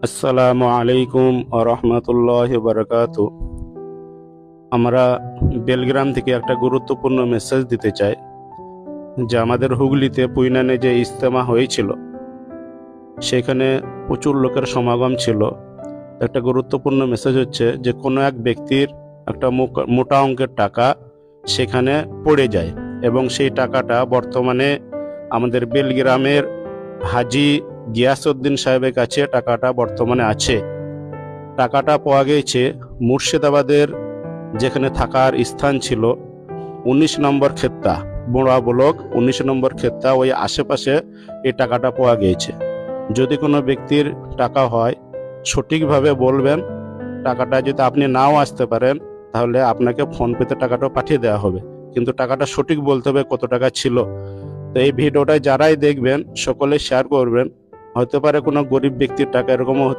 আসসালামু আলাইকুম রহমতুল্লাহ বারকাতু। আমরা বেলগ্রাম থেকে একটা গুরুত্বপূর্ণ মেসেজ দিতে চাই যে আমাদের হুগলিতে পুইনানে যে ইজতেমা হয়েছিল সেখানে প্রচুর লোকের সমাগম ছিল। একটা গুরুত্বপূর্ণ মেসেজ হচ্ছে যে কোনো এক ব্যক্তির একটা মোটা অঙ্কের টাকা সেখানে পড়ে যায় এবং সেই টাকাটা বর্তমানে আমাদের বেলগ্রামের হাজি গিয়াসউদ্দিন সাহেবের কাছে টাকাটা বর্তমানে আছে। টাকাটা পাওয়া গেছে মুর্শিদাবাদের যেখানে থাকার স্থান ছিল ১৯ নম্বর খেত্তা, বোড়া ব্লক ১৯ নম্বর খেত্তা, ওই আশেপাশে এই টাকাটা পাওয়া গিয়েছে। যদি কোনো ব্যক্তির টাকা হয় সঠিকভাবে বলবেন। টাকাটা যদি আপনি নাও আসতে পারেন তাহলে আপনাকে ফোনপেতে টাকাটা পাঠিয়ে দেওয়া হবে, কিন্তু টাকাটা সঠিক বলতে হবে কত টাকা ছিল। তো এই ভিডিওটা যারাই দেখবেন সকলে শেয়ার করবেন। হতে পারে কোনো গরিব ব্যক্তির টাকা, এরকমও হতে